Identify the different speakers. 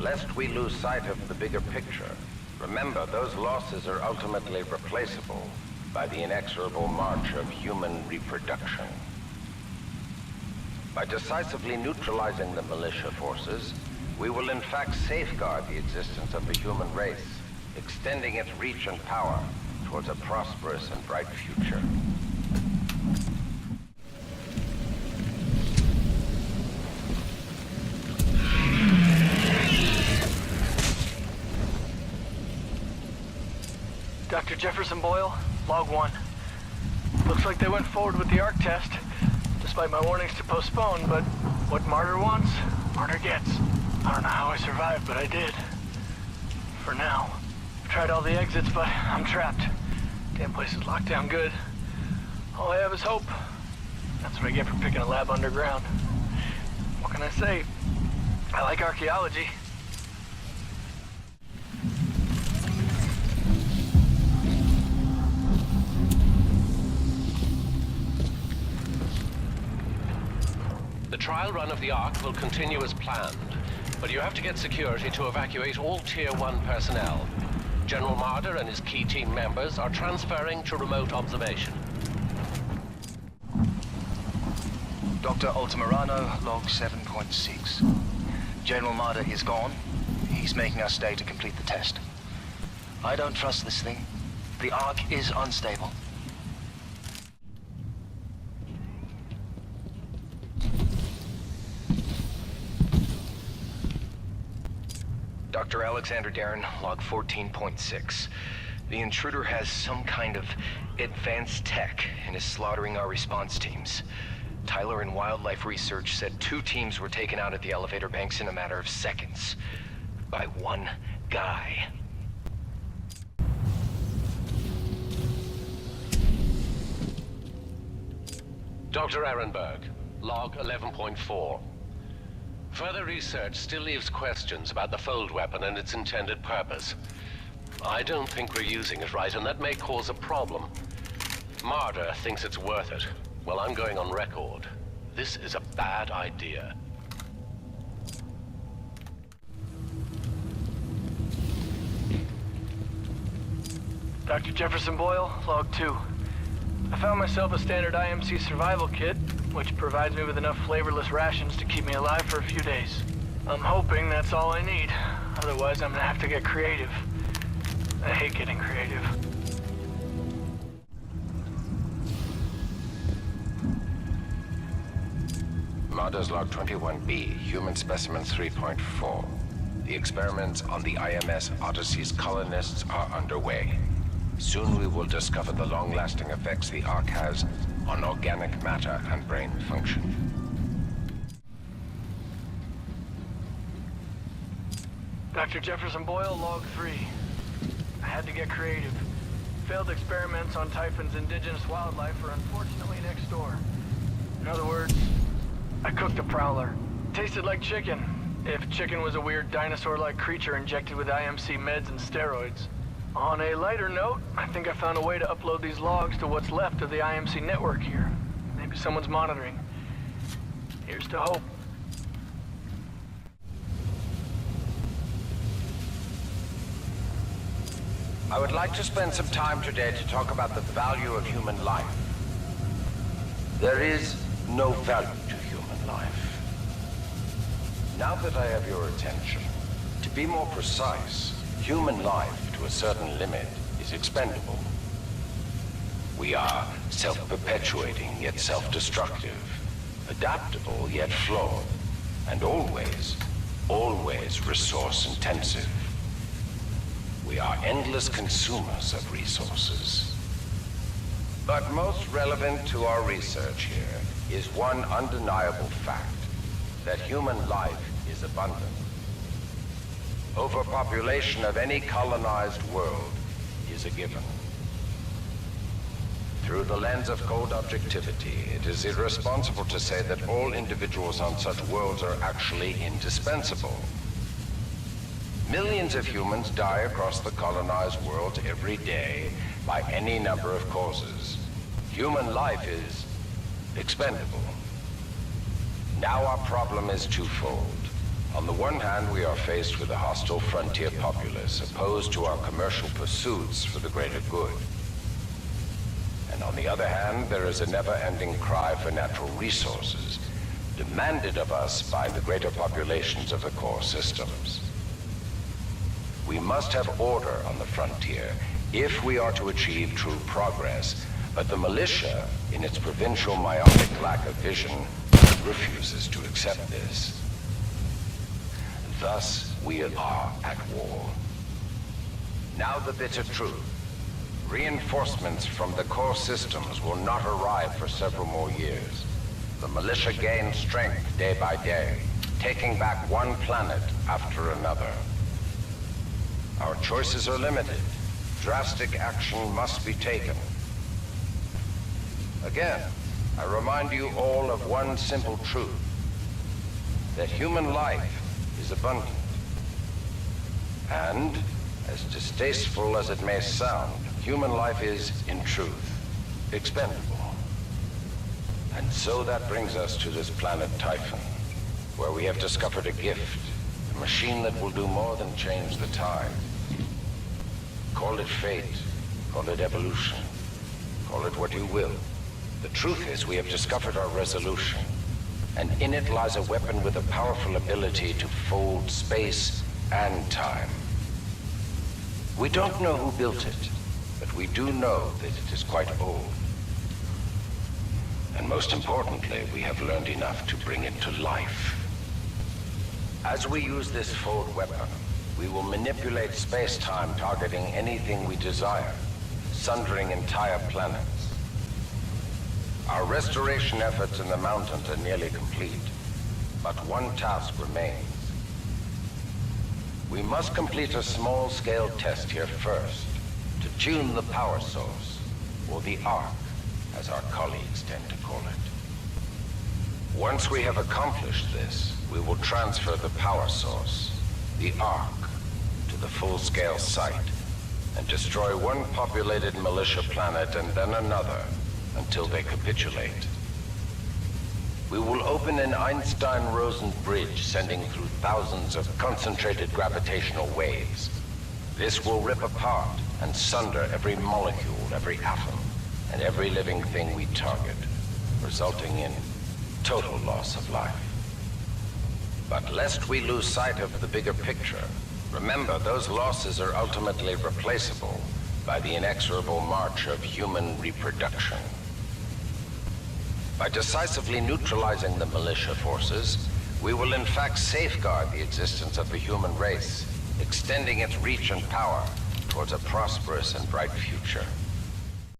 Speaker 1: lest we lose sight of the bigger picture, remember those losses are ultimately replaceable by the inexorable march of human reproduction. By decisively neutralizing the militia forces, we will in fact safeguard the existence of the human race, extending its reach and power towards a prosperous and bright future.
Speaker 2: Dr. Jefferson Boyle, Log 1. Looks like they went forward with the ARC test, despite my warnings to postpone, but what Martyr wants, Martyr gets. I don't know how I survived, but I did. For now. I've tried all the exits, but I'm trapped. Damn place is locked down good. All I have is hope. That's what I get for picking a lab underground. What can I say? I like archaeology.
Speaker 3: The trial run of the Ark will continue as planned, but you have to get security to evacuate all Tier 1 personnel. General Marder and his key team members are transferring to remote observation.
Speaker 4: Dr. Altamirano, log 7.6. General Marder is gone. He's making us stay to complete the test. I don't trust this thing. The Ark is unstable. Dr. Alexander Darren, log 14.6. The intruder has some kind of advanced tech and is slaughtering our response teams. Tyler in Wildlife Research said 2 teams were taken out at the elevator banks in a matter of seconds. By one guy.
Speaker 3: Dr. Ehrenberg, log 11.4. Further research still leaves questions about the fold weapon and its intended purpose. I don't think we're using it right, and that may cause a problem. Marder thinks it's worth it. Well, I'm going on record. This is a bad idea.
Speaker 2: Dr. Jefferson Boyle, log 2. I found myself a standard IMC survival kit, which provides me with enough flavorless rations to keep me alive for a few days. I'm hoping that's all I need. Otherwise, I'm gonna have to get creative. I hate getting creative.
Speaker 1: Marder's log 21B, human specimen 3.4. The experiments on the IMS Odyssey's colonists are underway. Soon we will discover the long-lasting effects the Ark has on organic matter and brain function.
Speaker 2: Dr. Jefferson Boyle, log 3. I had to get creative. Failed experiments on Typhon's indigenous wildlife are unfortunately next door. In other words, I cooked a prowler. Tasted like chicken, if chicken was a weird dinosaur-like creature injected with IMC meds and steroids. On a lighter note, I think I found a way to upload these logs to what's left of the IMC network here. Maybe someone's monitoring. Here's to hope.
Speaker 1: I would like to spend some time today to talk about the value of human life. There is no value to human life. Now that I have your attention, to be more precise, human life to a certain limit is expendable. We are self-perpetuating yet self-destructive, adaptable yet flawed, and always resource-intensive. We are endless consumers of resources. But most relevant to our research here is one undeniable fact, that human life is abundant. Overpopulation of any colonized world is a given. Through the lens of cold objectivity, it is irresponsible to say that all individuals on such worlds are actually indispensable. Millions of humans die across the colonized world every day by any number of causes. Human life is expendable. Now our problem is twofold. On the one hand, we are faced with a hostile frontier populace opposed to our commercial pursuits for the greater good. And on the other hand, there is a never-ending cry for natural resources, demanded of us by the greater populations of the core systems. We must have order on the frontier if we are to achieve true progress, but the militia, in its provincial myopic lack of vision, refuses to accept this. Thus, we are at war. Now the bitter truth. Reinforcements from the core systems will not arrive for several more years. The militia gains strength day by day, taking back one planet after another. Our choices are limited. Drastic action must be taken. Again, I remind you all of one simple truth, that human life is abundant. And, as distasteful as it may sound, human life is, in truth, expendable. And so that brings us to this planet Typhon, where we have discovered a gift, a machine that will do more than change the tide. Call it fate, call it evolution, call it what you will. The truth is, we have discovered our resolution, and in it lies a weapon with a powerful ability to fold space and time. We don't know who built it, but we do know that it is quite old. And most importantly, we have learned enough to bring it to life. As we use this fold weapon, we will manipulate space-time, targeting anything we desire, sundering entire planets. Our restoration efforts in the mountains are nearly complete, but one task remains. We must complete a small-scale test here first, to tune the power source, or the arc, as our colleagues tend to call it. Once we have accomplished this, we will transfer the power source, the arc, to the full-scale site, and destroy one populated militia planet and then another, until they capitulate. We will open an Einstein-Rosen bridge sending through thousands of concentrated gravitational waves. This will rip apart and sunder every molecule, every atom, and every living thing we target, resulting in total loss of life. But lest we lose sight of the bigger picture, remember those losses are ultimately replaceable by the inexorable march of human reproduction. By decisively neutralizing the militia forces, we will in fact safeguard the existence of the human race, extending its reach and power towards a prosperous and bright future.